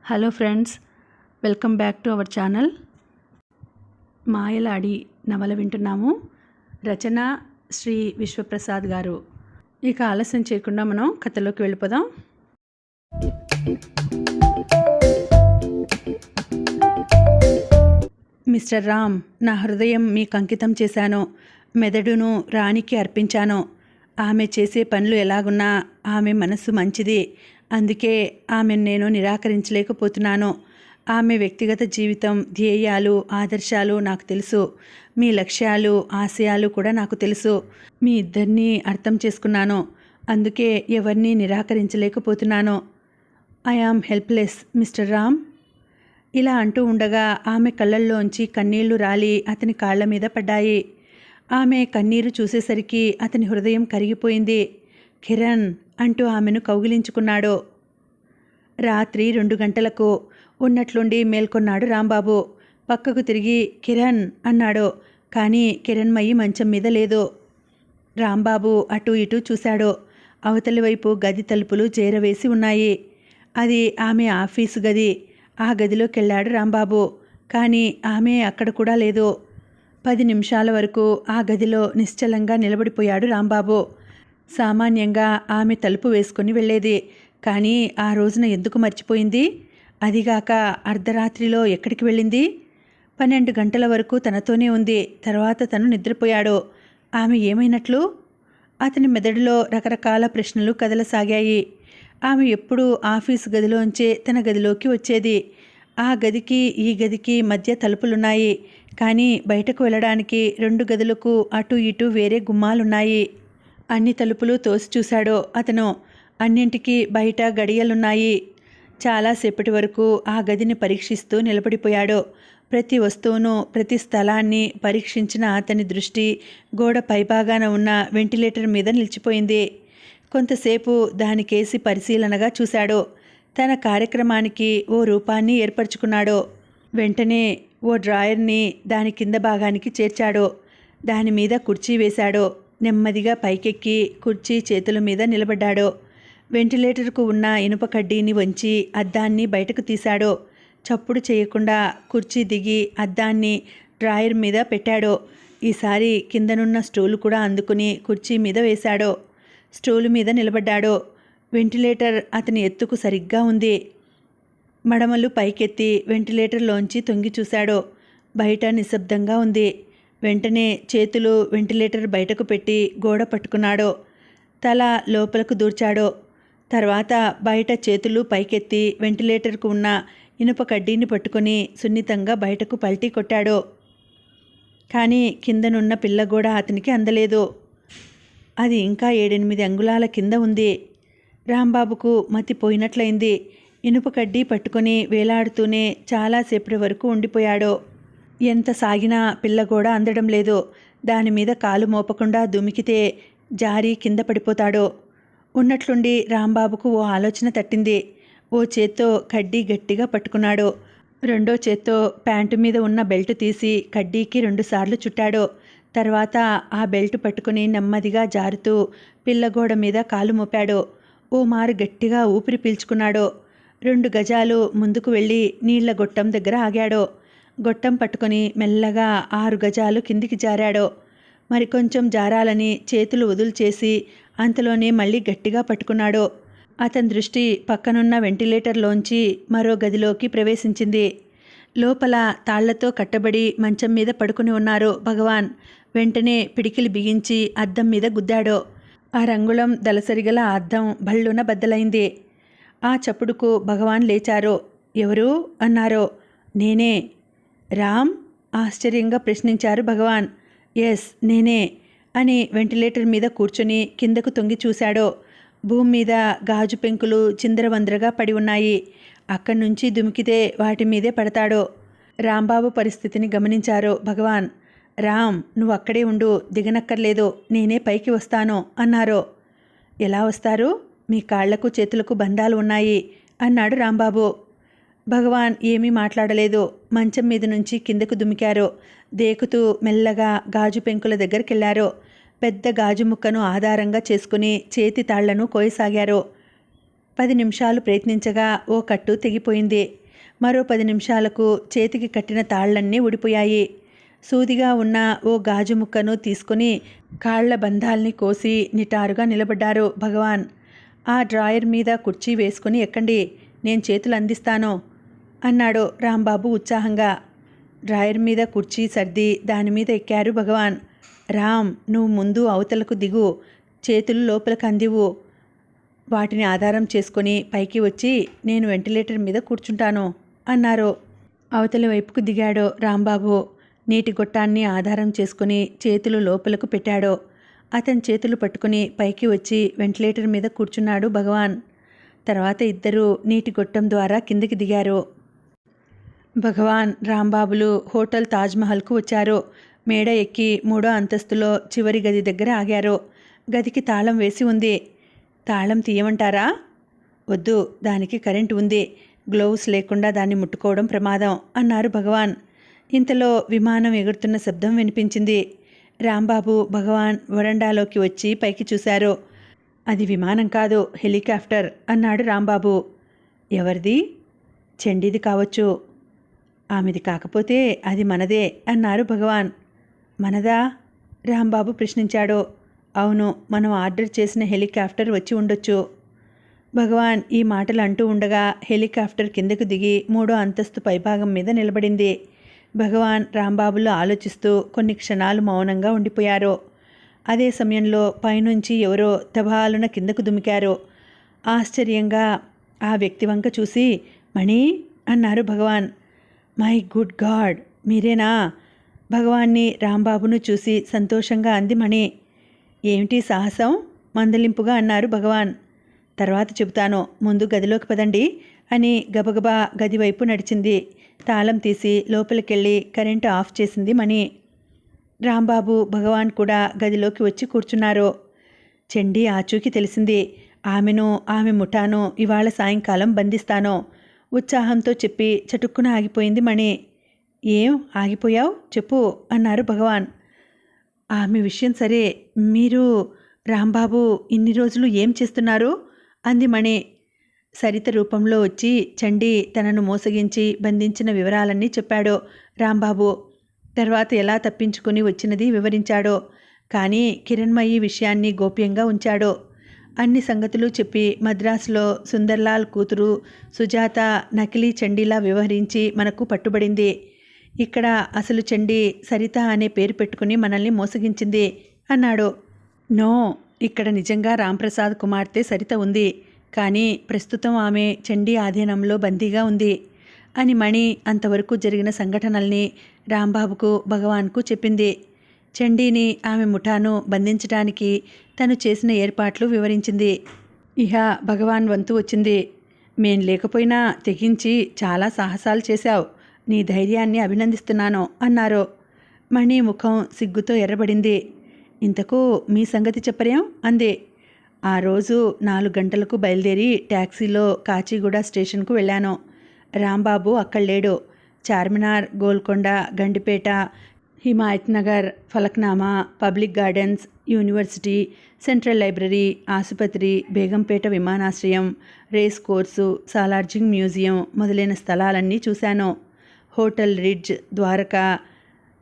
Hello friends, welcome back to our channel. మాయలాడి నవల వింటున్నాము. రచన శ్రీ విశ్వప్రసాద్ గారు. ఇక ఆలస్యం చేయకుండా మనం కథలోకి వెళ్ళిపోదాం. మిస్టర్ రామ్, నా హృదయం మీకు అంకితం చేశాను. మెదడును రాణికి అర్పించాను. ఆమె చేసే పనులు ఎలాగున్నా ఆమె మనసు మంచిది. అందుకే ఆమెను నేను నిరాకరించలేకపోతున్నాను. ఆమె వ్యక్తిగత జీవితం, ధ్యేయాలు, ఆదర్శాలు నాకు తెలుసు. మీ లక్ష్యాలు, ఆశయాలు కూడా నాకు తెలుసు. మీ ఇద్దరినీ అర్థం చేసుకున్నాను. అందుకే ఎవరిని నిరాకరించలేకపోతున్నాను. I am helpless mister Ram. ఇలా అంటూ ఉండగా ఆమె కళ్ళల్లోంచి కన్నీళ్లు రాలి అతని కాళ్ల మీద పడ్డాయి. ఆమె కన్నీరు చూసేసరికి అతని హృదయం కరిగిపోయింది. కిరణ్ అంటూ ఆమెను కౌగిలించుకున్నాడు. రాత్రి 2 గంటలకు ఉన్నట్లుండి మేల్కొన్నాడు రాంబాబు. పక్కకు తిరిగి కిరణ్ అన్నాడు. కానీ కిరణ్మయి మంచం మీద లేదు. రాంబాబు అటు ఇటు చూశాడు. అవతలి వైపు గది తలుపులు చేరవేసి ఉన్నాయి. అది ఆమె ఆఫీసు గది. ఆ గదిలోకెళ్ళాడు రాంబాబు. కానీ ఆమె అక్కడ కూడా లేదు. 10 నిమిషాల వరకు ఆ గదిలో నిశ్చలంగా నిలబడిపోయాడు రాంబాబు. సామాన్యంగా ఆమె తలుపు వేసుకొని వెళ్ళేది. కానీ ఆ రోజున ఎందుకు మర్చిపోయింది? అదిగాక అర్ధరాత్రిలో ఎక్కడికి వెళ్ళింది? 12 గంటల వరకు తనతోనే ఉంది. తర్వాత తను నిద్రపోయాడు. ఆమె ఏమైనట్లు? అతని మెదడులో రకరకాల ప్రశ్నలు కదలసాగాయి. ఆమె ఎప్పుడూ ఆఫీసు గదిలోంచే తన గదిలోకి వచ్చేది. ఆ గదికి ఈ గదికి మధ్య తలుపులున్నాయి. కానీ బయటకు వెళ్ళడానికి 2 గదులకు అటు ఇటు వేరే గుమ్మాలున్నాయి. అన్ని తలుపులు తోసి చూశాడు అతను. అన్నింటికి బయట గడియలున్నాయి. చాలాసేపటి వరకు ఆ గదిని పరీక్షిస్తూ నిలబడిపోయాడు. ప్రతి వస్తువును, ప్రతి స్థలాన్ని పరీక్షించిన అతని దృష్టి గోడ పైభాగాన ఉన్న వెంటిలేటర్ మీద నిలిచిపోయింది. కొంతసేపు దానికేసి పరిశీలనగా చూశాడు. తన కార్యక్రమానికి ఓ రూపాన్ని ఏర్పరచుకున్నాడు. వెంటనే ఓ డ్రాయర్ని దాని కింద భాగానికి చేర్చాడు. దానిమీద కుర్చీ వేశాడు. నెమ్మదిగా పైకెక్కి కుర్చీ చేతుల మీద నిలబడ్డాడు. వెంటిలేటర్కు ఉన్న ఇనుప కడ్డీని వంచి అద్దాన్ని బయటకు తీశాడు. చప్పుడు చేయకుండా కుర్చీ దిగి అద్దాన్ని డ్రాయర్ మీద పెట్టాడు. ఈసారి కిందనున్న స్టూలు కూడా అందుకుని కుర్చీ మీద వేశాడు. స్టూలు మీద నిలబడ్డాడు. వెంటిలేటర్ అతని ఎత్తుకు సరిగ్గా ఉంది. మడమలు పైకెత్తి వెంటిలేటర్లోంచి తొంగి చూశాడు. బయట నిశ్శబ్దంగా ఉంది. వెంటనే చేతులు వెంటిలేటర్ బయటకు పెట్టి గోడ పట్టుకున్నాడు. తల లోపలకు దూర్చాడు. తర్వాత బయట చేతులు పైకెత్తి వెంటిలేటర్కు ఉన్న ఇనుప కడ్డీని పట్టుకుని సున్నితంగా బయటకు పల్టీ కొట్టాడు. కానీ కిందనున్న పిల్లగోడ అతనికి అందలేదు. అది ఇంకా 7-8 అంగుళాల కింద ఉంది. రాంబాబుకు మతిపోయినట్లయింది. ఇనుప కడ్డీ పట్టుకొని వేలాడుతూనే చాలాసేపటి వరకు ఉండిపోయాడు. ఎంత సాగినా పిల్లగోడ అందడం లేదు. దానిమీద కాలు మోపకుండా దుమికితే జారి కింద పడిపోతాడు. ఉన్నట్లుండి రాంబాబుకు ఓ ఆలోచన తట్టింది. ఓ చేత్తో కడ్డీ గట్టిగా పట్టుకున్నాడు. రెండో చేత్తో ప్యాంటు మీద ఉన్న బెల్ట్ తీసి కడ్డీకి 2 సార్లు చుట్టాడు. తర్వాత ఆ బెల్ట్ పట్టుకుని నెమ్మదిగా జారుతూ పిల్లగోడ మీద కాలు మోపాడు. ఓ మారు గట్టిగా ఊపిరి పీల్చుకున్నాడు. 2 గజాలు ముందుకు వెళ్ళి నీళ్ల గొట్టం దగ్గర ఆగాడు. గొట్టం పట్టుకొని మెల్లగా 6 గజాలు కిందికి జారాడు. మరికొంచెం జారాలని చేతులు వదులుచేసి అంతలోనే మళ్ళీ గట్టిగా పట్టుకున్నాడు. అతని దృష్టి పక్కనున్న వెంటిలేటర్లోంచి మరో గదిలోకి ప్రవేశించింది. లోపల తాళ్లతో కట్టబడి మంచం మీద పడుకుని ఉన్నారు భగవాన్. వెంటనే పిడికిలి బిగించి అద్దం మీద గుద్దాడు. ఆ రంగుళం దళసరిగల అద్దం భళ్ళున బద్దలైంది. ఆ చప్పుడుకు భగవాన్ లేచారు. ఎవరు అన్నారు. నేనే. రామ్ ఆశ్చర్యంగా ప్రశ్నించారు భగవాన్. ఎస్, నేనే అని వెంటిలేటర్ మీద కూర్చుని కిందకు తొంగి చూశాడు. భూమి మీద గాజు పెంకులు చిందరవందరగా పడి ఉన్నాయి. అక్కడి నుంచి దుమికితే వాటి మీదే పడతాడు. రాంబాబు పరిస్థితిని గమనించారు భగవాన్. రామ్, నువ్వు అక్కడే ఉండు, దిగనక్కర్లేదు, నేనే పైకి వస్తాను అన్నారు. ఎలా వస్తారు? మీ కాళ్లకు చేతులకు బంధాలు ఉన్నాయి అన్నాడు రాంబాబు. భగవాన్ ఏమీ మాట్లాడలేదు. మంచం మీద నుంచి కిందకు దుమికారు. దేకుతూ మెల్లగా గాజు పెంకుల దగ్గరికెళ్లారు. పెద్ద గాజు ముక్కను ఆధారంగా చేసుకుని చేతి తాళ్లను కోయసాగారు. 10 నిమిషాలు ప్రయత్నించగా ఓ కట్టు తెగిపోయింది. మరో 10 నిమిషాలకు చేతికి కట్టిన తాళ్లన్నీ ఊడిపోయాయి. సూదిగా ఉన్న ఓ గాజు ముక్కను తీసుకుని కాళ్ల బంధాల్ని కోసి నిటారుగా నిలబడ్డారు భగవాన్. ఆ డ్రాయర్ మీద కుర్చీ వేసుకుని ఎక్కండి, నేను చేతులు అందిస్తాను అన్నాడు రాంబాబు ఉత్సాహంగా. డ్రాయర్ మీద కుర్చీ సర్ది దానిమీద ఎక్కారు భగవాన్. రామ్, నువ్వు ముందు అవతలకు దిగు, చేతులు లోపలికి అందివు. వాటిని ఆధారం చేసుకొని పైకి వచ్చి నేను వెంటిలేటర్ మీద కూర్చుంటాను అన్నారు. అవతలి వైపుకు దిగాడు రాంబాబు. నీటి గొట్టాన్ని ఆధారం చేసుకుని చేతులు లోపలకు పెట్టాడు. అతని చేతులు పట్టుకుని పైకి వచ్చి వెంటిలేటర్ మీద కూర్చున్నాడు భగవాన్. తర్వాత ఇద్దరూ నీటి గొట్టం ద్వారా కిందికి దిగారు. భగవాన్, రాంబాబులు హోటల్ తాజ్మహల్కు వచ్చారు. మేడ ఎక్కి 3వ అంతస్తులో చివరి గది దగ్గర ఆగారు. గదికి తాళం వేసి ఉంది. తాళం తీయమంటారా? వద్దు, దానికి కరెంటు ఉంది. గ్లోవ్స్ లేకుండా దాన్ని ముట్టుకోవడం ప్రమాదం అన్నారు భగవాన్. ఇంతలో విమానం ఎగురుతున్న శబ్దం వినిపించింది. రాంబాబు, భగవాన్ వరండాలోకి వచ్చి పైకి చూశారు. అది విమానం కాదు, హెలికాప్టర్ అన్నాడు రాంబాబు. ఎవరిది? చండీది కావచ్చు. ఆమెది కాకపోతే అది మనదే అన్నారు భగవాన్. మనదా? రాంబాబు ప్రశ్నించాడు. అవును, మనం ఆర్డర్ చేసిన హెలికాప్టర్ వచ్చి ఉండొచ్చు. భగవాన్ ఈ మాటలు అంటూ ఉండగా హెలికాప్టర్ కిందకు దిగి 3వ అంతస్తు పైభాగం మీద నిలబడింది. భగవాన్, రాంబాబులు ఆలోచిస్తూ కొన్ని క్షణాలు మౌనంగా ఉండిపోయారు. అదే సమయంలో పైనుంచి ఎవరో తబాలున కిందకు దుమికారు. ఆశ్చర్యంగా ఆ వ్యక్తి వంక చూసి మణి అన్నారు భగవాన్. మై గుడ్ గాడ్, మీరేనా? భగవాన్ని, రాంబాబును చూసి సంతోషంగా అంది మణి. ఏమిటి సాహసం? మందలింపుగా అన్నారు భగవాన్. తర్వాత చెబుతాను, ముందు గదిలోకి పదండి అని గబగబా గదివైపు నడిచింది. తాళం తీసి లోపలికెళ్ళి కరెంటు ఆఫ్ చేసింది మణి. రాంబాబు, భగవాన్ కూడా గదిలోకి వచ్చి కూర్చున్నారు. చండీ ఆచూకీ తెలిసింది. ఆమెను, ఆమె ముఠాను ఇవాళ సాయంకాలం బంధిస్తాను ఉత్సాహంతో చెప్పి చటుక్కున ఆగిపోయింది మణి. ఏం ఆగిపోయావు? చెప్పు అన్నారు భగవాన్. ఆమె విషయం సరే, మీరు రాంబాబు ఇన్ని రోజులు ఏం చేస్తున్నారు అంది మణి. సరిత రూపంలో వచ్చి చండీ తనను మోసగించి బంధించిన వివరాలన్నీ చెప్పాడు రాంబాబు. తర్వాత ఎలా తప్పించుకుని వచ్చినది వివరించాడు. కానీ కిరణ్మయి విషయాన్ని గోప్యంగా ఉంచాడు. అన్ని సంగతులు చెప్పి మద్రాసులో సుందర్లాల్ కూతురు సుజాత నకిలీ చండీలా వ్యవహరించి మనకు పట్టుబడింది. ఇక్కడ అసలు చండీ సరిత అనే పేరు పెట్టుకుని మనల్ని మోసగించింది అన్నాడు. నో, ఇక్కడ నిజంగా రాంప్రసాద్ కుమార్తె సరిత ఉంది. కానీ ప్రస్తుతం ఆమె చండీ ఆధీనంలో బందీగా ఉంది అని మణి అంతవరకు జరిగిన సంఘటనల్ని రాంబాబుకు, భగవాన్కు చెప్పింది. చండీని, ఆమె ముఠాను బంధించడానికి తను చేసిన ఏర్పాట్లు వివరించింది. ఇహ భగవాన్ వంతు వచ్చింది. మేం లేకపోయినా తెగించి చాలా సాహసాలు చేశావు. నీ ధైర్యాన్ని అభినందిస్తున్నాను అన్నారు. మణి ముఖం సిగ్గుతో ఎర్రబడింది. ఇంతకు మీ సంగతి చెప్పరేం అంది. ఆ రోజు 4 గంటలకు బయలుదేరి ట్యాక్సీలో కాచిగూడ స్టేషన్కు వెళ్ళాను. రాంబాబు అక్కడ లేడు. Charminar, Golconda, Gandipet, Himayat Nagar, Falaknuma, public gardens, university, central library, ఆసుపత్రి, బేగంపేట విమానాశ్రయం, రేస్ కోర్సు, సాలార్జింగ్ మ్యూజియం మొదలైన స్థలాలన్నీ చూశాను. Hotel Ridge, Dwarka,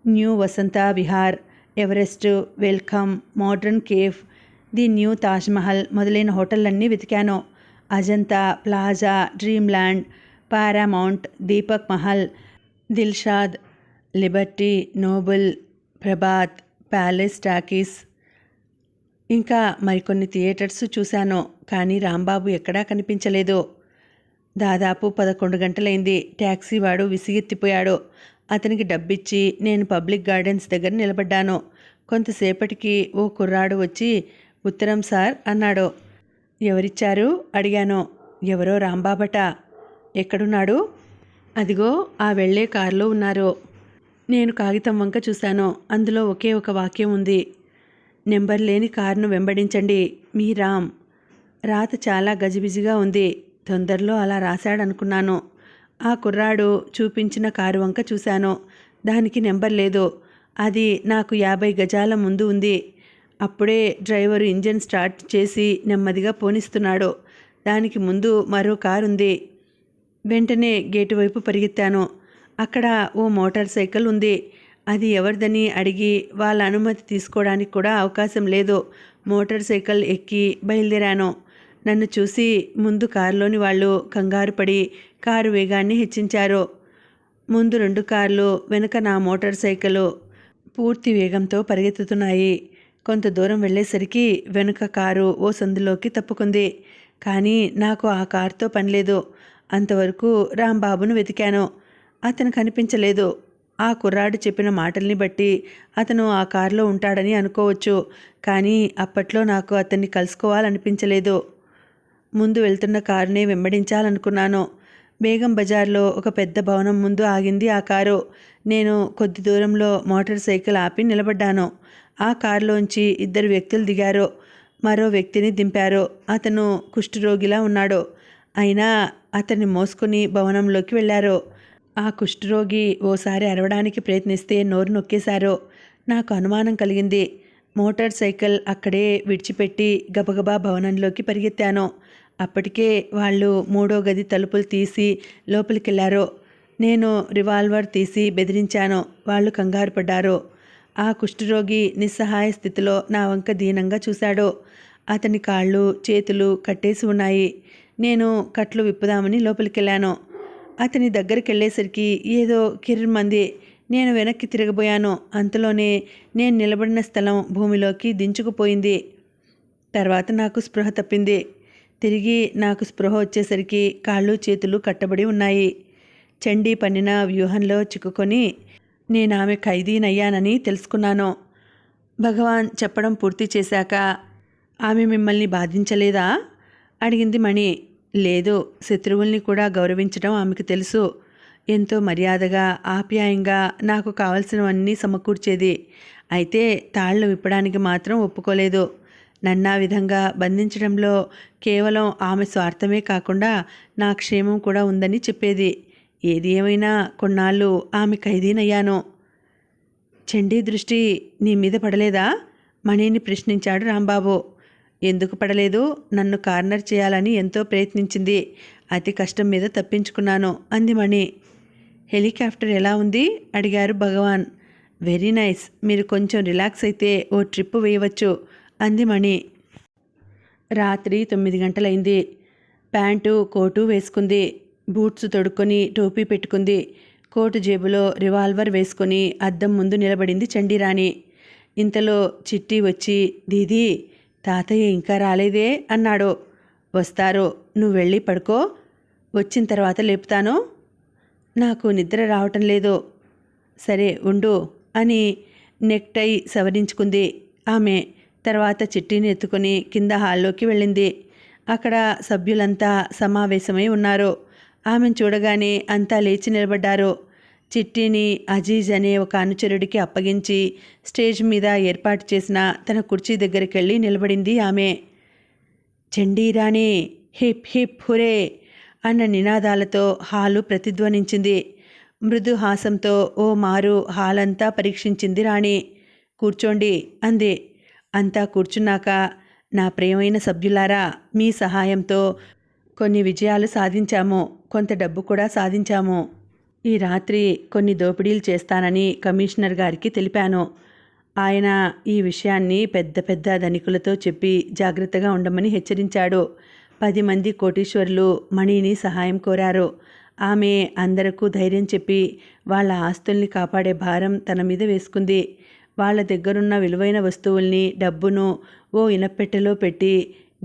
New Vasant Vihar, Everest, Welcome, Modern Cafe, The New Taj Mahal మొదలైన హోటళ్ళన్నీ వెతికాను. Ajanta, Plaza, Dreamland, Paramount, Deepak Mahal, Dilshad, Liberty, Noble, Prabhat, Palace Talkies, ఇంకా మరికొన్ని థియేటర్స్ చూశాను. కానీ రాంబాబు ఎక్కడా కనిపించలేదు. దాదాపు 11 గంటలైంది. ట్యాక్సీ వాడు విసిగెత్తిపోయాడు. అతనికి డబ్బిచ్చి నేను పబ్లిక్ గార్డెన్స్ దగ్గర నిలబడ్డాను. కొంతసేపటికి ఓ కుర్రాడు వచ్చి ఉత్తరం సార్ అన్నాడు. ఎవరిచ్చారు అడిగాను. ఎవరో రాంబాబట. ఎక్కడున్నాడు? అదిగో ఆ వెళ్లే కారులో ఉన్నారు. నేను కాగితం వంక చూశాను. అందులో ఒకే ఒక వాక్యం ఉంది. నెంబర్ లేని కారును వెంబడించండి, మీ రామ్. రాత చాలా గజిబిజిగా ఉంది. తొందరలో అలా రాశాడనుకున్నాను. ఆ కుర్రాడు చూపించిన కారు వంక చూశాను. దానికి నెంబర్ లేదు. అది నాకు 50 గజాల ముందు ఉంది. అప్పుడే డ్రైవరు ఇంజన్ స్టార్ట్ చేసి నెమ్మదిగా పోనిస్తున్నాడు. దానికి ముందు మరో కారు ఉంది. వెంటనే గేటు వైపు పరిగెత్తాను. అక్కడ ఓ మోటార్ సైకిల్ ఉంది. అది ఎవరిదని అడిగి వాళ్ళ అనుమతి తీసుకోవడానికి కూడా అవకాశం లేదు. మోటార్ సైకిల్ ఎక్కి బయలుదేరాను. నన్ను చూసి ముందు కారులోని వాళ్ళు కంగారు పడి కారు వేగాన్ని హెచ్చించారు. ముందు 2 కార్లు, వెనుక నా మోటార్ సైకిల్ పూర్తి వేగంతో పరిగెత్తుతున్నాయి. కొంత దూరం వెళ్ళేసరికి వెనుక కారు ఓ సందులోకి తప్పుకుంది. కానీ నాకు ఆ కారుతో పనిలేదు. అంతవరకు రాంబాబును వెతికాను. అతను కనిపించలేదు. ఆ కుర్రాడు చెప్పిన మాటల్ని బట్టి అతను ఆ కారులో ఉంటాడని అనుకోవచ్చు. కానీ అప్పట్లో నాకు అతన్ని కలుసుకోవాలనిపించలేదు. ముందు వెళ్తున్న కారునే వెంబడించాలనుకున్నాను. బేగం బజార్లో ఒక పెద్ద భవనం ముందు ఆగింది ఆ కారు. నేను కొద్ది దూరంలో మోటార్ సైకిల్ ఆపి నిలబడ్డాను. ఆ కారులోంచి 2 వ్యక్తులు దిగారు. మరో వ్యక్తిని దింపారు. అతను కుష్ఠరోగిలా ఉన్నాడు. అయినా అతన్ని మోసుకుని భవనంలోకి వెళ్ళారు. ఆ కుష్ఠరోగి ఓసారి అరవడానికి ప్రయత్నిస్తే నోరు నొక్కేశారు. నాకు అనుమానం కలిగింది. మోటార్ సైకిల్ అక్కడే విడిచిపెట్టి గబగబా భవనంలోకి పరిగెత్తాను. అప్పటికే వాళ్ళు 3వ గది తలుపులు తీసి లోపలికెళ్లారు. నేను రివాల్వర్ తీసి బెదిరించాను. వాళ్ళు కంగారు పడ్డారు. ఆ కుష్ఠరోగి నిస్సహాయ స్థితిలో నా వంక దీనంగా చూశాడు. అతని కాళ్ళు చేతులు కట్టేసి ఉన్నాయి. నేను కట్లు విప్పుదామని లోపలికెళ్ళాను. అతని దగ్గరికెళ్ళేసరికి ఏదో కిర్రమంది. నేను వెనక్కి తిరగబోయాను. అంతలోనే నేను నిలబడిన స్థలం భూమిలోకి దించుకుపోయింది. తర్వాత నాకు స్పృహ తప్పింది. తిరిగి నాకు స్పృహ వచ్చేసరికి కాళ్ళు చేతులు కట్టబడి ఉన్నాయి. చండీ పన్నిన వ్యూహంలో చిక్కుకొని నేను ఆమె ఖైదీనయ్యానని తెలుసుకున్నాను. భగవాన్ చెప్పడం పూర్తి చేశాక, ఆమె మిమ్మల్ని బాధించలేదా అడిగింది మణి. లేదు, శత్రువుల్ని కూడా గౌరవించడం ఆమెకు తెలుసు. ఎంతో మర్యాదగా ఆప్యాయంగా నాకు కావలసినవన్నీ సమకూర్చేది. అయితే తాళ్ళు విప్పడానికి మాత్రం ఒప్పుకోలేదు. నన్నా విధంగా బంధించడంలో కేవలం ఆమె స్వార్థమే కాకుండా నా క్షేమం కూడా ఉందని చెప్పేది. ఏది ఏమైనా కొన్నాళ్ళు ఆమె ఖైదీనయ్యాను. చండీ దృష్టి నీ మీద పడలేదా మణిని ప్రశ్నించాడు రాంబాబు. ఎందుకు పడలేదు? నన్ను కార్నర్ చేయాలని ఎంతో ప్రయత్నించింది. అతి కష్టం మీద తప్పించుకున్నాను అంది మణి. హెలికాప్టర్ ఎలా ఉంది అడిగారు భగవాన్. Very nice. మీరు కొంచెం రిలాక్స్ అయితే ఓ ట్రిప్ వేయవచ్చు అంది మణి. రాత్రి 9 గంటలైంది. ప్యాంటు కోటు వేసుకుంది. బూట్స్ తొడుక్కొని టోపీ పెట్టుకుంది. కోటు జేబులో రివాల్వర్ వేసుకొని అద్దం ముందు నిలబడింది చండీరాణి. ఇంతలో చిట్టి వచ్చి, దీదీ తాతయ్య ఇంకా రాలేదే అన్నాడు. వస్తారు, నువ్వు వెళ్ళి పడుకో, వచ్చిన తర్వాత లేపుతాను. నాకు నిద్ర రావటం లేదు. సరే ఉండు అని నెక్టై సవరించుకుంది ఆమె. తర్వాత చిట్టిని ఎత్తుకొని కింద హాల్లోకి వెళ్ళింది. అక్కడ సభ్యులంతా సమావేశమై ఉన్నారు. ఆమెను చూడగానే అంతా లేచి నిలబడ్డారు. చిట్టిని అజీజ్ అనే ఒక అనుచరుడికి అప్పగించి స్టేజ్ మీద ఏర్పాటు చేసిన తన కుర్చీ దగ్గరికి వెళ్ళి నిలబడింది ఆమె. చండీరాణి హిప్ హిప్ హురే అన్న నినాదాలతో హాలు ప్రతిధ్వనించింది. మృదు హాసంతో ఓ మారు హాలంతా పరీక్షించింది రాణి. కూర్చోండి అంది. అంతా కూర్చున్నాక, నా ప్రియమైన సభ్యులారా, మీ సహాయంతో కొన్ని విజయాలు సాధించాము, కొంత డబ్బు కూడా సాధించాము. ఈ రాత్రి కొన్ని దోపిడీలు చేస్తానని కమిషనర్ గారికి తెలిపాను. ఆయన ఈ విషయాన్ని పెద్ద పెద్ద ధనికులతో చెప్పి జాగ్రత్తగా ఉండమని హెచ్చరించాడు. 10 మంది కోటీశ్వరులు మణిని సహాయం కోరారు. ఆమె అందరకు ధైర్యం చెప్పి వాళ్ళ ఆస్తుల్ని కాపాడే భారం తన మీద వేసుకుంది. వాళ్ళ దగ్గరున్న విలువైన వస్తువుల్ని, డబ్బును ఓ ఇనప్పెట్టెలో పెట్టి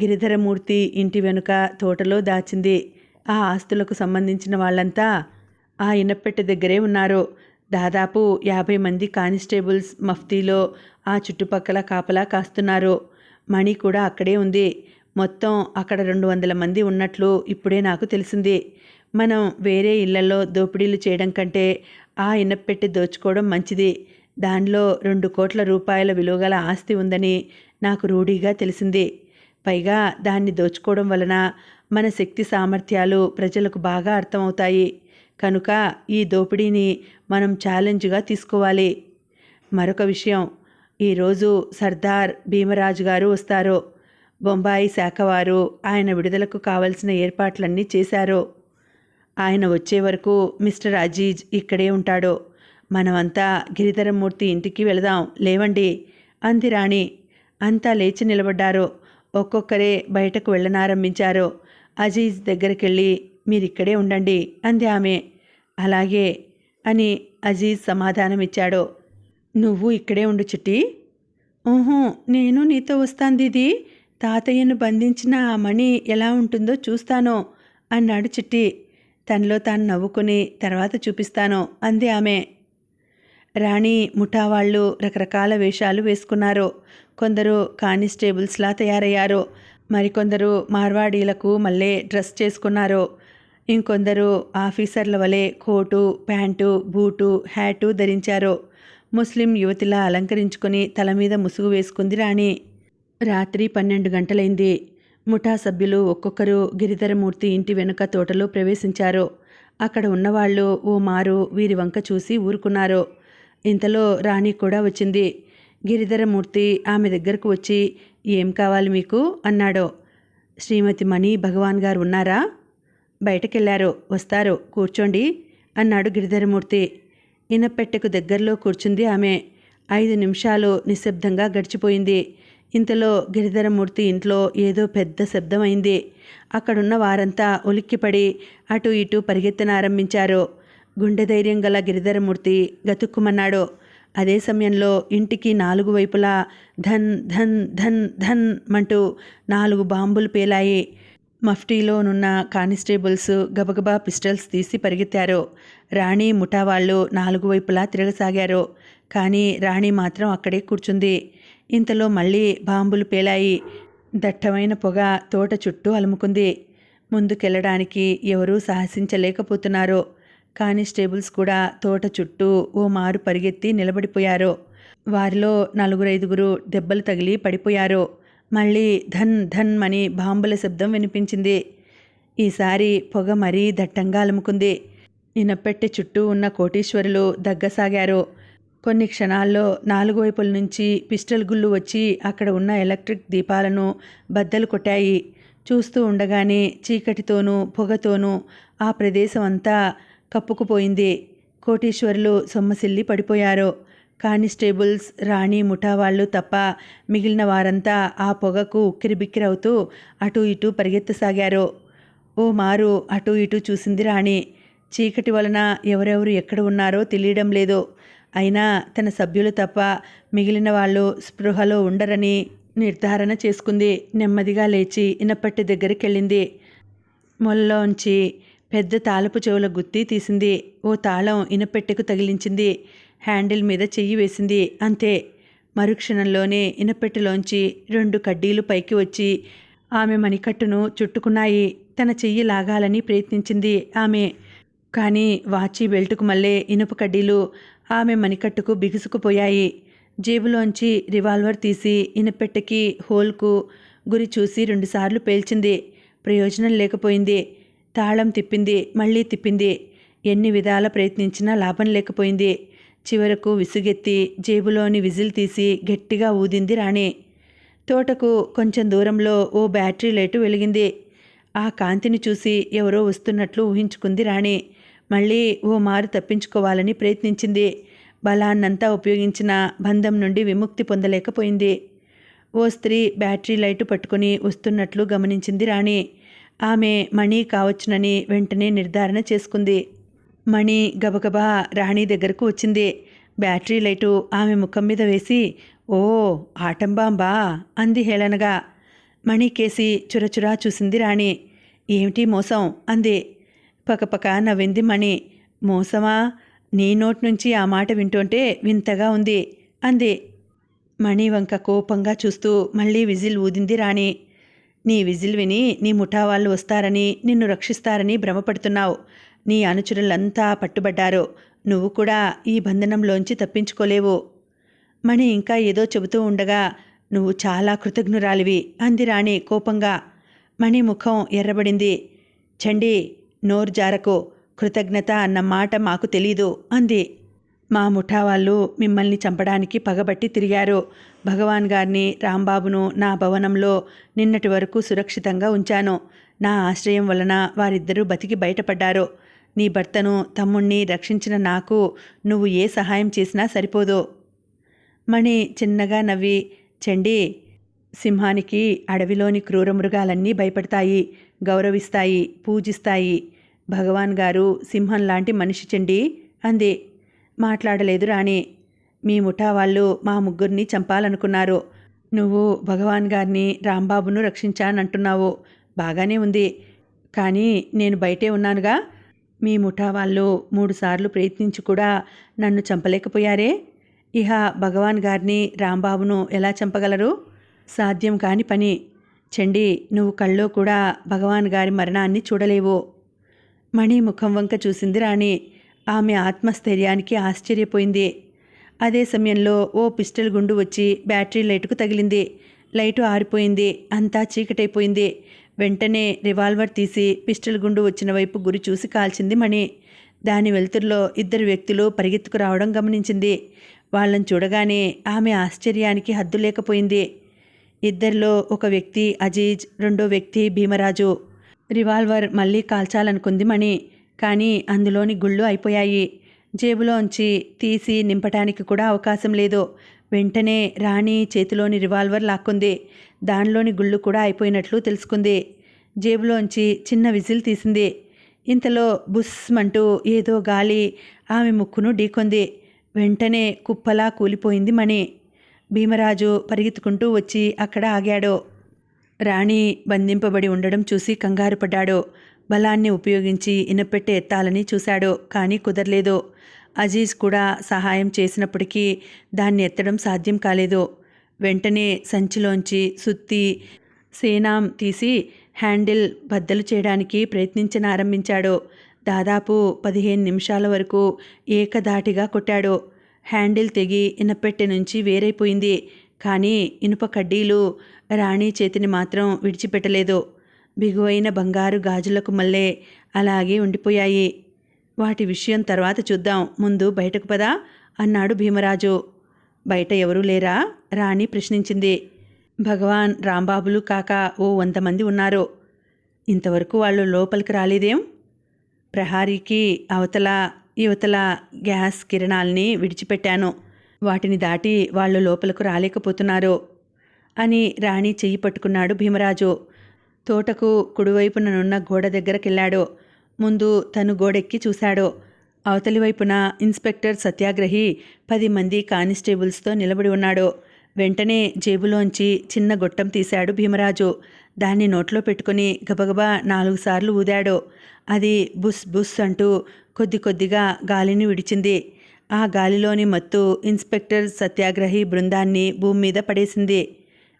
గిరిధరమూర్తి ఇంటి వెనుక తోటలో దాచింది. ఆ ఆస్తులకు సంబంధించిన వాళ్ళంతా ఆ ఇనప్పెట్టె దగ్గరే ఉన్నారు. దాదాపు 50 మంది కానిస్టేబుల్స్ మఫ్తీలో ఆ చుట్టుపక్కల కాపలా కాస్తున్నారు. మణి కూడా అక్కడే ఉంది. మొత్తం అక్కడ 200 మంది ఉన్నట్లు ఇప్పుడే నాకు తెలిసింది. మనం వేరే ఇళ్లలో దోపిడీలు చేయడం కంటే ఆ ఇనప్పెట్టె దోచుకోవడం మంచిది. దానిలో 2 కోట్ల రూపాయల విలువగల ఆస్తి ఉందని నాకు రూఢీగా తెలిసింది. పైగా దాన్ని దోచుకోవడం వలన మన శక్తి సామర్థ్యాలు ప్రజలకు బాగా అర్థమవుతాయి. కనుక ఈ దోపిడీని మనం ఛాలెంజ్గా తీసుకోవాలి. మరొక విషయం, ఈరోజు సర్దార్ భీమరాజు గారు వస్తారు. బొంబాయి శాఖ వారు ఆయన విడుదలకు కావలసిన ఏర్పాట్లన్నీ చేశారు. ఆయన వచ్చే వరకు మిస్టర్ అజీజ్ ఇక్కడే ఉంటాడు. మనమంతా గిరిధరమూర్తి ఇంటికి వెళదాం, లేవండి అంది రాణి. అంతా లేచి నిలబడ్డారు. ఒక్కొక్కరే బయటకు వెళ్ళనారంభించారు. అజీజ్ దగ్గరికెళ్ళి మీరిక్కడే ఉండండి అంది ఆమె. అలాగే అని అజీజ్ సమాధానమిచ్చాడు. నువ్వు ఇక్కడే ఉండు చిట్టి. ఊహూ, నేను నీతో వస్తాను దీదీ. తాతయ్యను బంధించిన ఆ మణి ఎలా ఉంటుందో చూస్తాను అన్నాడు చిట్టి. తనలో తాను నవ్వుకుని తర్వాత చూపిస్తాను అంది ఆమె. రాణి ముఠా వాళ్ళు రకరకాల వేషాలు వేసుకున్నారు. కొందరు కానిస్టేబుల్స్లా తయారయ్యారు. మరికొందరు మార్వాడీలకు మళ్ళీ డ్రెస్ చేసుకున్నారు. ఇంకొందరు ఆఫీసర్ల వలె కోటు, ప్యాంటు, బూటు, హ్యాటు ధరించారు. ముస్లిం యువతిలా అలంకరించుకుని తల మీద ముసుగు వేసుకుంది రాణి. రాత్రి 12 గంటలైంది. ముఠా సభ్యులు ఒక్కొక్కరు గిరిధరమూర్తి ఇంటి వెనుక తోటలో ప్రవేశించారు. అక్కడ ఉన్నవాళ్ళు ఓ మారు వీరి వంక చూసి ఊరుకున్నారు. ఇంతలో రాణి కూడా వచ్చింది. గిరిధరమూర్తి ఆమె దగ్గరకు వచ్చి ఏం కావాలి మీకు అన్నాడు. శ్రీమతి మణి భగవాన్ గారు ఉన్నారా? బయటకెళ్లారు, వస్తారు, కూర్చోండి అన్నాడు గిరిధరమూర్తి. ఇనపెట్టెకు దగ్గరలో కూర్చుంది ఆమె. 5 నిమిషాలు నిశ్శబ్దంగా గడిచిపోయింది. ఇంతలో గిరిధరమూర్తి ఇంట్లో ఏదో పెద్ద శబ్దమైంది. అక్కడున్న వారంతా ఉలిక్కిపడి అటు ఇటు పరిగెత్తనారంభించారు. గుండె ధైర్యం గల గిరిధరమూర్తి గతుక్కుమన్నాడు. అదే సమయంలో ఇంటికి 4 వైపులా ధన్ ధన్ ధన్ ధన్ మంటూ 4 బాంబులు పేలాయి. మఫ్టీలోనున్న కానిస్టేబుల్స్ గబగబా పిస్టల్స్ తీసి పరిగెత్తారు. రాణి ముఠా వాళ్ళు 4 వైపులా తిరగసాగారు. కానీ రాణి మాత్రం అక్కడే కూర్చుంది. ఇంతలో మళ్ళీ బాంబులు పేలాయి. దట్టమైన పొగ తోట చుట్టూ అలుముకుంది. ముందుకెళ్లడానికి ఎవరూ సాహసించలేకపోతున్నారు. కానిస్టేబుల్స్ కూడా తోట చుట్టూ ఓ మారు పరిగెత్తి నిలబడిపోయారు. వారిలో 4-5 దెబ్బలు తగిలి పడిపోయారు. మళ్ళీ ధన్ ధన్ అని బాంబుల శబ్దం వినిపించింది. ఈసారి పొగ మరీ దట్టంగా అలుముకుంది. ఇనపెట్టె చుట్టూ ఉన్న కోటీశ్వరులు దగ్గసాగారు. కొన్ని క్షణాల్లో 4 వైపుల నుంచి పిస్టల్ గుళ్ళు వచ్చి అక్కడ ఉన్న ఎలక్ట్రిక్ దీపాలను బద్దలు కొట్టాయి. చూస్తూ ఉండగానే చీకటితోనూ పొగతోనూ ఆ ప్రదేశం అంతా కప్పుకుపోయింది. కోటీశ్వరులు సొమ్మసిల్లి పడిపోయారు. కానిస్టేబుల్స్, రాణి ముఠా వాళ్ళు తప్ప మిగిలిన వారంతా ఆ పొగకు ఉక్కిరిబిక్కిరవుతూ అటూ ఇటూ పరిగెత్తసాగారు. ఓ మారు అటూ ఇటూ చూసింది రాణి. చీకటి వలన ఎవరెవరు ఎక్కడ ఉన్నారో తెలియడం లేదు. అయినా తన సభ్యులు తప్ప మిగిలిన వాళ్ళు స్పృహలో ఉండరని నిర్ధారణ చేసుకుంది. నెమ్మదిగా లేచి ఇనపట్టి దగ్గరికెళ్ళింది. మొల్లోంచి పెద్ద తాళపు చెవుల గుత్తి తీసింది. ఓ తాళం ఇనపెట్టెకు తగిలించింది. హ్యాండిల్ మీద చెయ్యి వేసింది. అంతే. మరుక్షణంలోనే ఇనపెట్టెలోంచి 2 కడ్డీలు పైకి వచ్చి ఆమె మణికట్టును చుట్టుకున్నాయి. తన చెయ్యి లాగాలని ప్రయత్నించింది ఆమె. కానీ వాచి బెల్టుకు మళ్ళీ ఇనుప కడ్డీలు ఆమె మణికట్టుకు బిగుసుకుపోయాయి. జేబులోంచి రివాల్వర్ తీసి ఇనపెట్టెకి హోల్కు గురి చూసి 2 సార్లు పేల్చింది. ప్రయోజనం లేకపోయింది. తాళం తిప్పింది, మళ్ళీ తిప్పింది. ఎన్ని విధాల ప్రయత్నించినా లాభం లేకపోయింది. చివరకు విసుగెత్తి జేబులోని విజిల్ తీసి గట్టిగా ఊదింది రాణి. తోటకు కొంచెం దూరంలో ఓ బ్యాటరీ లైటు వెలిగింది. ఆ కాంతిని చూసి ఎవరో వస్తున్నట్లు ఊహించుకుంది రాణి. మళ్ళీ ఓ మారు తప్పించుకోవాలని ప్రయత్నించింది. బలాన్నంతా ఉపయోగించిన బంధం నుండి విముక్తి పొందలేకపోయింది. ఓ స్త్రీ బ్యాటరీ లైటు పట్టుకుని వస్తున్నట్లు గమనించింది రాణి. ఆమె మణి కావచ్చునని వెంటనే నిర్ధారణ చేసుకుంది. మణి గబగబా రాణి దగ్గరకు వచ్చింది. బ్యాటరీ లైటు ఆమె ముఖం మీద వేసి ఓ ఆటంబాంబా అంది హేళనగా. మణి కేసి చురచురా చూసింది రాణి. ఏమిటి మోసం అంది. పకపక నవ్వింది మణి. మోసమా? నీ నోటి నుంచి ఆ మాట వింటుంటే వింతగా ఉంది అంది. మణి వంక కోపంగా చూస్తూ మళ్ళీ విజిల్ ఊదింది రాణి. నీ విజిల్ విని నీ ముఠా వాళ్ళు వస్తారని, నిన్ను రక్షిస్తారని భ్రమపడుతున్నావు. నీ అనుచరులంతా పట్టుబడ్డారు. నువ్వు కూడా ఈ బంధనంలోంచి తప్పించుకోలేవు. మణి ఇంకా ఏదో చెబుతూ ఉండగా నువ్వు చాలా కృతజ్ఞురాలివి అంది రాణి కోపంగా. మణి ముఖం ఎర్రబడింది. చండి, నోరు జారకు. కృతజ్ఞత అన్న మాట మాకు తెలీదు అంది. మా ముఠా వాళ్ళు మిమ్మల్ని చంపడానికి పగబట్టి తిరిగారు. భగవాన్ గారిని రాంబాబును నా భవనంలో నిన్నటి వరకు సురక్షితంగా ఉంచాను. నా ఆశ్రయం వలన వారిద్దరూ బతికి బయటపడ్డారు. నీ భర్తను తమ్ముణ్ణి రక్షించిన నాకు నువ్వు ఏ సహాయం చేసినా సరిపోదు. మణి చిన్నగా నవ్వి, చండి, సింహానికి అడవిలోని క్రూర మృగాలన్నీ భయపడతాయి, గౌరవిస్తాయి, పూజిస్తాయి. భగవాన్ గారు సింహం లాంటి మనిషి చండి అంది. మాట్లాడలేదు రాణి. మీ ముఠా వాళ్ళు మా ముగ్గురిని చంపాలనుకున్నారు. నువ్వు భగవాన్ గారిని రాంబాబును రక్షించానంటున్నావు. బాగానే ఉంది. కానీ నేను బయటే ఉన్నానుగా. మీ ముఠా వాళ్ళు 3 సార్లు ప్రయత్నించి కూడా నన్ను చంపలేకపోయారే. ఇహ భగవాన్ గారిని రాంబాబును ఎలా చంపగలరు? సాధ్యం కాని పని. చండి, నువ్వు కల్లో కూడా భగవాన్ గారి మరణాన్ని చూడలేవు. మణి ముఖం వంక చూసింది రాణి. ఆమె ఆత్మస్థైర్యానికి ఆశ్చర్యపోయింది. అదే సమయంలో ఓ పిస్టల్ గుండు వచ్చి బ్యాటరీ లైటుకు తగిలింది. లైటు ఆరిపోయింది. అంతా చీకటైపోయింది. వెంటనే రివాల్వర్ తీసి పిస్టల్ గుండు వచ్చిన వైపు గురి చూసి కాల్చింది మణి. దాని వెలుతురులో 2 వ్యక్తులు పరిగెత్తుకు రావడం గమనించింది. వాళ్ళని చూడగానే ఆమె ఆశ్చర్యానికి హద్దు లేకపోయింది. ఇద్దరిలో ఒక వ్యక్తి అజీజ్, రెండో వ్యక్తి భీమరాజు. రివాల్వర్ మళ్ళీ కాల్చాలనుకుంది మణి. కానీ అందులోని గుళ్ళు అయిపోయాయి. జేబులోంచి తీసి నింపటానికి కూడా అవకాశం లేదు. వెంటనే రాణి చేతిలోని రివాల్వర్ లాక్కుంది. దానిలోని గుళ్ళు కూడా అయిపోయినట్లు తెలుసుకుంది. జేబులోంచి చిన్న విజిల్ తీసింది. ఇంతలో బుస్మంటూ ఏదో గాలి ఆమె ముక్కును ఢీకొంది. వెంటనే కుప్పలా కూలిపోయింది మణి. భీమరాజు పరిగెత్తుకుంటూ వచ్చి అక్కడ ఆగాడు. రాణి బంధింపబడి ఉండడం చూసి కంగారు పడ్డాడు. బలాన్ని ఉపయోగించి ఇనపెట్టె ఎత్తాలని చూశాడు. కానీ కుదరలేదు. అజీజ్ కూడా సహాయం చేసినప్పటికీ దాన్ని ఎత్తడం సాధ్యం కాలేదు. వెంటనే సంచిలోంచి సుత్తి, సేనాం తీసి హ్యాండిల్ బద్దలు చేయడానికి ప్రయత్నించనారంభించాడు. దాదాపు 15 నిమిషాల వరకు ఏకధాటిగా కొట్టాడు. హ్యాండిల్ తెగి ఇనపెట్టె నుంచి వేరైపోయింది. కానీ ఇనుప కడ్డీలు రాణి చేతిని మాత్రం విడిచిపెట్టలేదు. బిగువైన బంగారు గాజులకు మళ్ళే అలాగే ఉండిపోయాయి. వాటి విషయం తర్వాత చూద్దాం, ముందు బయటకు పదా అన్నాడు భీమరాజు. బయట ఎవరూ లేరా? రాణి ప్రశ్నించింది. భగవాన్, రాంబాబులు కాక ఓ 100 మంది ఉన్నారు. ఇంతవరకు వాళ్ళు లోపలికి రాలేదేం? ప్రహారీకి అవతల యువతల గ్యాస్ కిరణాల్ని విడిచిపెట్టాను. వాటిని దాటి వాళ్ళు లోపలకు రాలేకపోతున్నారు అని రాణి చెయ్యి పట్టుకున్నాడు భీమరాజు. తోటకు కుడివైపుననున్న గోడ దగ్గరకెళ్ళాడు. ముందు తను గోడెక్కి చూశాడు. అవతలి వైపున ఇన్స్పెక్టర్ సత్యాగ్రహి 10 మంది కానిస్టేబుల్స్తో నిలబడి ఉన్నాడు. వెంటనే జేబులోంచి చిన్న గొట్టం తీశాడు భీమరాజు. దాన్ని నోట్లో పెట్టుకుని గబగబా 4 సార్లు ఊదాడు. అది బుస్ బుస్ అంటూ కొద్ది కొద్దిగా గాలిని విడిచింది. ఆ గాలిలోని మత్తు ఇన్స్పెక్టర్ సత్యాగ్రహి బృందాన్ని భూమి మీద పడేసింది.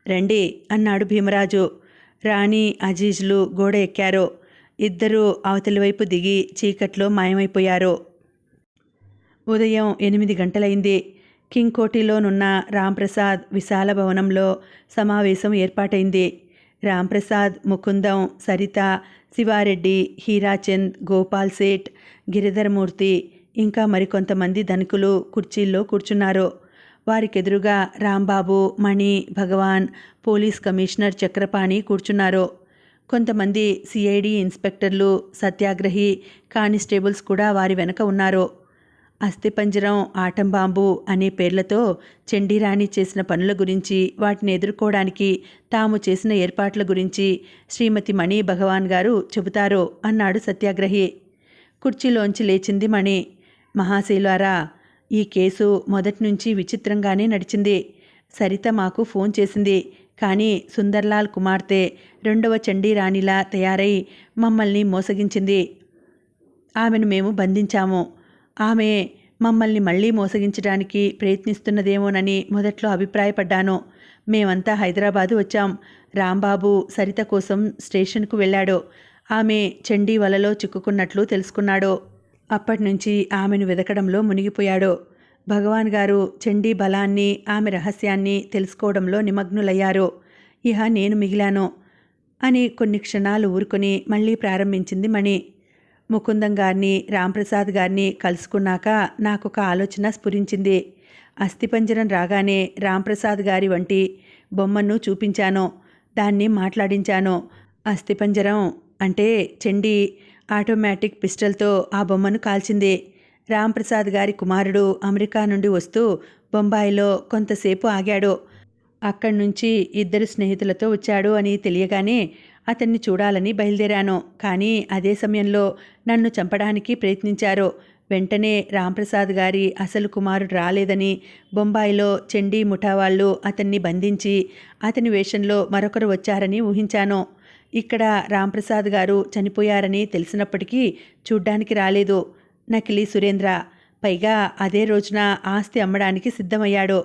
రండి అన్నాడు భీమరాజు. రాణి, అజీజ్లు గోడ ఎక్కారు. ఇద్దరూ అవతలి వైపు దిగి చీకట్లో మాయమైపోయారు. ఉదయం 8 గంటలైంది. కింగ్ కోటిలోనున్న రాంప్రసాద్ విశాల భవనంలో సమావేశం ఏర్పాటైంది. రాంప్రసాద్, ముకుందం, సరిత, శివారెడ్డి, హీరాచంద్, గోపాల్ సేఠ్, గిరిధరమూర్తి ఇంకా మరికొంతమంది ధనికులు కుర్చీల్లో కూర్చున్నారు. వారికెదురుగా రాంబాబు, మణి, భగవాన్, పోలీస్ కమిషనర్ చక్రపాణి కూర్చున్నారు. కొంతమంది సిఐడి ఇన్స్పెక్టర్లు, సత్యాగ్రహి, కానిస్టేబుల్స్ కూడా వారి వెనక ఉన్నారు. అస్థిపంజరం, ఆటంబాంబు అనే పేర్లతో చండీరాణి చేసిన పనుల గురించి, వాటిని ఎదుర్కోవడానికి తాము చేసిన ఏర్పాట్ల గురించి శ్రీమతి మణి భగవాన్ గారు చెబుతారు అన్నాడు సత్యాగ్రహి. కుర్చీలోంచి లేచింది మణి. మహాశైలారా, ఈ కేసు మొదటి నుంచి విచిత్రంగానే నడిచింది. సరిత మాకు ఫోన్ చేసింది. కానీ సుందర్లాల్ కుమార్తె 2వ చండీరాణిలా తయారై మమ్మల్ని మోసగించింది. ఆమెను మేము బంధించాము. ఆమె మమ్మల్ని మళ్ళీ మోసగించడానికి ప్రయత్నిస్తున్నదేమోనని మొదట్లో అభిప్రాయపడ్డాను. మేమంతా హైదరాబాదు వచ్చాం. రాంబాబు సరిత కోసం స్టేషన్కు వెళ్ళాడు. ఆమె చండీ వలలో చిక్కుకున్నట్లు తెలుసుకున్నాడు. అప్పటినుంచి ఆమెను వెదకడంలో మునిగిపోయాడు. భగవాన్ గారు చండీ బలాన్ని, ఆమె రహస్యాన్ని తెలుసుకోవడంలో నిమగ్నులయ్యారు. ఇహ నేను మిగిలాను అని కొన్ని క్షణాలు ఊరుకొని మళ్ళీ ప్రారంభించింది మణి. ముకుందం గారిని, రాంప్రసాద్ గారిని కలుసుకున్నాక నాకొక ఆలోచన స్ఫురించింది. అస్థిపంజరం రాగానే రాంప్రసాద్ గారి వంటి బొమ్మను చూపించాను. దాన్ని మాట్లాడించాను. అస్థిపంజరం అంటే చండి ఆటోమేటిక్ పిస్టల్తో ఆ బొమ్మను కాల్చింది. రాంప్రసాద్ గారి కుమారుడు అమెరికా నుండి వస్తూ బొంబాయిలో కొంతసేపు ఆగాడు. అక్కడి నుంచి 2 స్నేహితులతో వచ్చాడు అని తెలియగానే అతన్ని చూడాలని బయలుదేరాను. కానీ అదే సమయంలో నన్ను చంపడానికి ప్రయత్నించారు. వెంటనే రాంప్రసాద్ గారి అసలు కుమారుడు రాలేదని, బొంబాయిలో చండీ ముఠా వాళ్ళు అతన్ని బంధించి అతని వేషంలో మరొకరు వచ్చారని ఊహించాను. ఇక్కడ రాంప్రసాద్ గారు చనిపోయారని తెలిసినప్పటికీ చూడ్డానికి రాలేదు నకిలీ సురేంద్ర. పైగా అదే రోజున ఆస్తి అమ్మడానికి సిద్ధమయ్యాడు.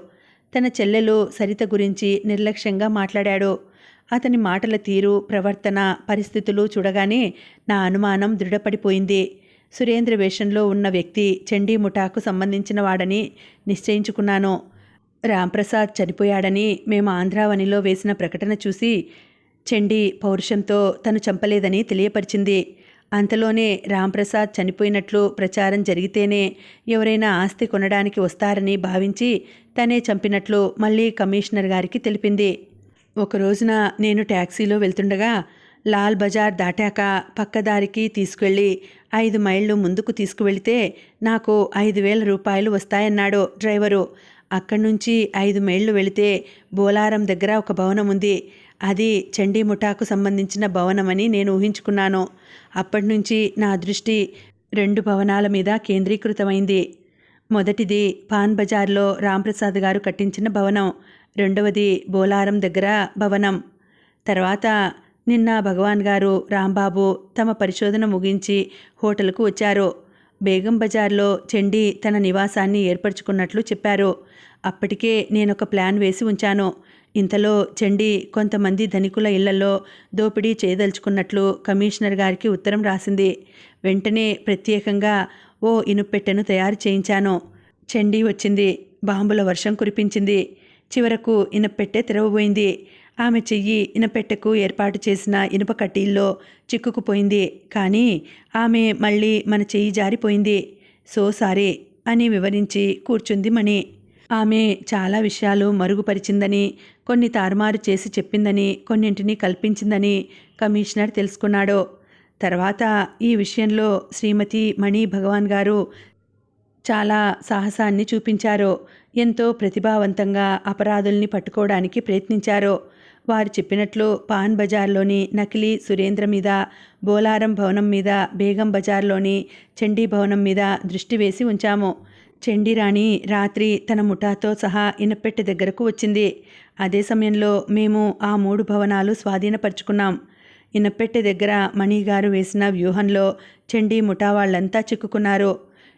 తన చెల్లెలు సరిత గురించి నిర్లక్ష్యంగా మాట్లాడాడు. అతని మాటల తీరు, ప్రవర్తన, పరిస్థితులు చూడగానే నా అనుమానం దృఢపడిపోయింది. సురేంద్ర వేషంలో ఉన్న వ్యక్తి చండీ ముఠాకు సంబంధించిన వాడని నిశ్చయించుకున్నాను. రాంప్రసాద్ చనిపోయాడని మేము ఆంధ్రావనిలో వేసిన ప్రకటన చూసి చండీ పౌరుషంతో తను చంపలేదని తెలియపరిచింది. అంతలోనే రాంప్రసాద్ చనిపోయినట్లు ప్రచారం జరిగితేనే ఎవరైనా ఆస్తి కొనడానికి వస్తారని భావించి తనే చంపినట్లు మళ్ళీ కమిషనర్ గారికి తెలిపింది. ఒకరోజున నేను ట్యాక్సీలో వెళ్తుండగా లాల్ బజార్ దాటాక పక్కదారికి తీసుకెళ్ళి 5 మైళ్ళు ముందుకు తీసుకువెళితే నాకు 5,000 రూపాయలు వస్తాయన్నాడు డ్రైవరు. అక్కడి నుంచి 5 మైళ్ళు వెళితే బోలారం దగ్గర ఒక భవనం ఉంది. అది చండీ ముఠాకు సంబంధించిన భవనమని నేను ఊహించుకున్నాను. అప్పటినుంచి నా దృష్టి 2 భవనాల మీద కేంద్రీకృతమైంది. మొదటిది పాన్ బజార్లో రాంప్రసాద్ గారు కట్టించిన భవనం, రెండవది బోలారం దగ్గర భవనం. తర్వాత నిన్న భగవాన్ గారు, రాంబాబు తమ పరిశోధన ముగించి హోటల్కు వచ్చారు. బేగం బజార్లో చండీ తన నివాసాన్ని ఏర్పరచుకున్నట్లు చెప్పారు. అప్పటికే నేనొక ప్లాన్ వేసి ఉంచాను. ఇంతలో చండీ కొంతమంది ధనికుల ఇళ్లలో దోపిడీ చేయదలుచుకున్నట్లు కమిషనర్ గారికి ఉత్తరం రాసింది. వెంటనే ప్రత్యేకంగా ఓ ఇనుప్పెట్టెను తయారు చేయించాను. చండీ వచ్చింది. బాంబుల వర్షం కురిపించింది. చివరకు ఇనప్పెట్టె తెరవబోయింది. ఆమె చెయ్యి ఇనపెట్టెకు ఏర్పాటు చేసిన ఇనుప కడ్డీల్లో చిక్కుకుపోయింది. కానీ ఆమె మళ్ళీ మన చెయ్యి జారిపోయింది. సో సారీ అని వివరించి కూర్చుంది మణి. ఆమె చాలా విషయాలు మరుగుపరిచిందని, కొన్ని తారుమారు చేసి చెప్పిందని, కొన్నింటిని కల్పించిందని కమిషనర్ తెలుసుకున్నాడు. తర్వాత ఈ విషయంలో శ్రీమతి మణి భగవాన్ గారు చాలా సాహసాన్ని చూపించారు. ఎంతో ప్రతిభావంతంగా అపరాధుల్ని పట్టుకోవడానికి ప్రయత్నించారు. వారు చెప్పినట్లు పాన్ బజార్లోని నకిలీ సురేంద్ర మీద, బోలారం భవనం మీద, బేగం బజార్లోని చండీ భవనం మీద దృష్టి వేసి ఉంచాము. చండీరాణి రాత్రి తన ముఠాతో సహా ఇనపెట్టె దగ్గరకు వచ్చింది. అదే సమయంలో మేము ఆ 3 భవనాలు స్వాధీనపరుచుకున్నాం. ఇనపెట్టె దగ్గర మణిగారు వేసిన వ్యూహంలో చండీ ముఠా వాళ్ళంతా చిక్కుకున్నారు.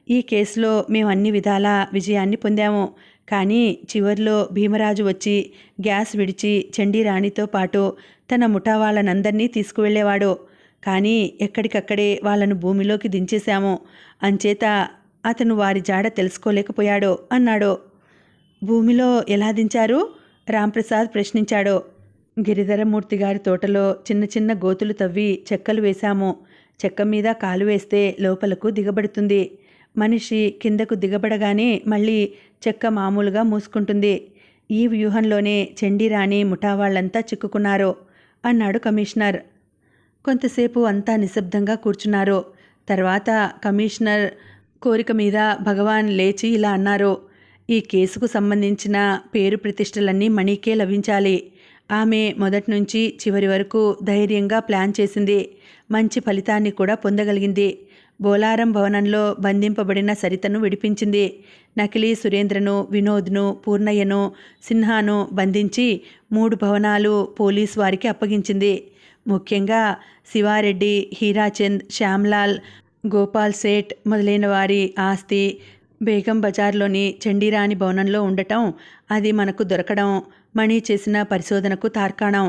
ఈ కేసులో మేము అన్ని విధాలా విజయాన్ని పొందాము. కానీ చివర్లో భీమరాజు వచ్చి గ్యాస్ విడిచి చండీరాణితో పాటు తన ముఠా వాళ్ళనందరినీ తీసుకువెళ్ళేవాడు. కానీ ఎక్కడికక్కడే వాళ్ళను భూమిలోకి దించేశాము. అంచేత అతను వారి జాడ తెలుసుకోలేకపోయాడు అన్నాడు. భూమిలో ఎలా దించారు? రాంప్రసాద్ ప్రశ్నించాడు. గిరిధరమూర్తి గారి తోటలో చిన్న చిన్న గోతులు తవ్వి చెక్కలు వేశాము. చెక్క మీద కాలు వేస్తే లోపలకు దిగబడుతుంది. మనిషి కిందకు దిగబడగానే మళ్ళీ చెక్క మామూలుగా మూసుకుంటుంది. ఈ వ్యూహంలోనే చండీరాణి ముఠా వాళ్ళంతా చిక్కుకున్నారు అన్నాడు కమిషనర్. కొంతసేపు అంతా నిశ్శబ్దంగా కూర్చున్నారు. తర్వాత కమిషనర్ కోరిక మీద భగవాన్ లేచి ఇలా అన్నారు. ఈ కేసుకు సంబంధించిన పేరు ప్రతిష్టలన్నీ మణికే లభించాలి. ఆమె మొదటి నుంచి చివరి వరకు ధైర్యంగా ప్లాన్ చేసింది. మంచి ఫలితాన్ని కూడా పొందగలిగింది. బోలారం భవనంలో బంధింపబడిన సరితను విడిపించింది. నకిలీ సురేంద్రను, వినోద్ను, పూర్ణయ్యను, సిన్హాను బంధించి 3 భవనాలు పోలీసు వారికి అప్పగించింది. ముఖ్యంగా శివారెడ్డి, హీరాచంద్, శ్యామ్లాల్, గోపాల్ సేఠ్ మొదలైన వారి ఆస్తి బేగం బజార్లోని చండీరాణి భవనంలో ఉండటం, అది మనకు దొరకడం మణి చేసిన పరిశోధనకు తార్కాణం.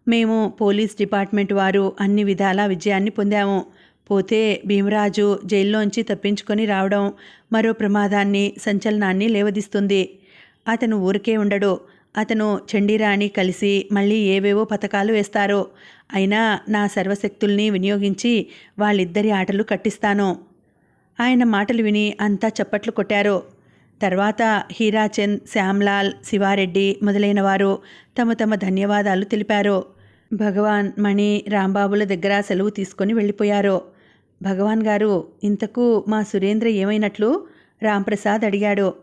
మేము పోలీస్ డిపార్ట్మెంట్ వారు అన్ని విధాలా విజయాన్ని పొందాము. పోతే భీమరాజు జైల్లోంచి తప్పించుకొని రావడం మరో ప్రమాదాన్ని, సంచలనాన్ని లేవదీస్తుంది. అతను ఊరికే ఉండడు. అతను చండీరాణి కలిసి మళ్ళీ ఏవేవో పథకాలు వేస్తారు. అయినా నా సర్వశక్తుల్ని వినియోగించి వాళ్ళిద్దరి ఆటలు కట్టిస్తాను. ఆయన మాటలు విని అంతా చప్పట్లు కొట్టారు. తర్వాత హీరాచంద్, శ్యామ్లాల్, శివారెడ్డి మొదలైన వారు తమ తమ ధన్యవాదాలు తెలిపారు. భగవాన్, మణి, రాంబాబుల దగ్గర సెలవు తీసుకొని వెళ్ళిపోయారు. భగవాన్ గారు, ఇంతకు మా సురేంద్ర ఏమైనట్లు? రాంప్రసాద్ అడిగాడు.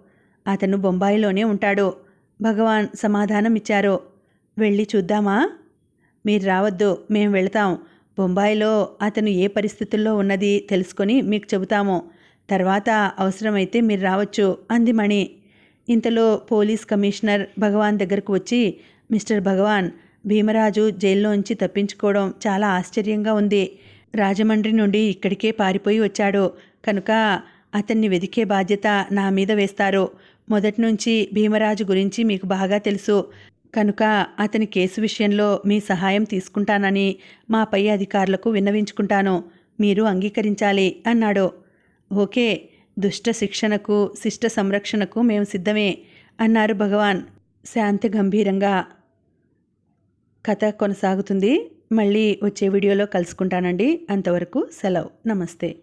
అతను బొంబాయిలోనే ఉంటాడు. భగవాన్ సమాధానం ఇచ్చారు. వెళ్ళి చూద్దామా? మీరు రావద్దు, మేం వెళతాం. బొంబాయిలో అతను ఏ పరిస్థితుల్లో ఉన్నది తెలుసుకొని మీకు చెబుతాము. తర్వాత అవసరమైతే మీరు రావచ్చు అంది మణి. ఇంతలో పోలీస్ కమిషనర్ భగవాన్ దగ్గరకు వచ్చి, మిస్టర్ భగవాన్, భీమరాజు జైల్లోంచి తప్పించుకోవడం చాలా ఆశ్చర్యంగా ఉంది. రాజమండ్రి నుండి ఇక్కడికే పారిపోయి వచ్చాడు కనుక అతన్ని వెదికే బాధ్యత నా మీద వేస్తారు. మొదటి నుంచి భీమరాజు గురించి మీకు బాగా తెలుసు కనుక అతని కేసు విషయంలో మీ సహాయం తీసుకుంటానని మా పై అధికారులకు విన్నవించుకుంటాను. మీరు అంగీకరించాలి అన్నాడు. ఓకే, దుష్ట శిక్షణకు, శిష్ట సంరక్షణకు మేము సిద్ధమే అన్నారు భగవాన్ శాంత గంభీరంగా. కథ కొనసాగుతుంది. మళ్ళీ వచ్చే వీడియోలో కలుసుకుంటానండి. అంతవరకు సెలవు. నమస్తే.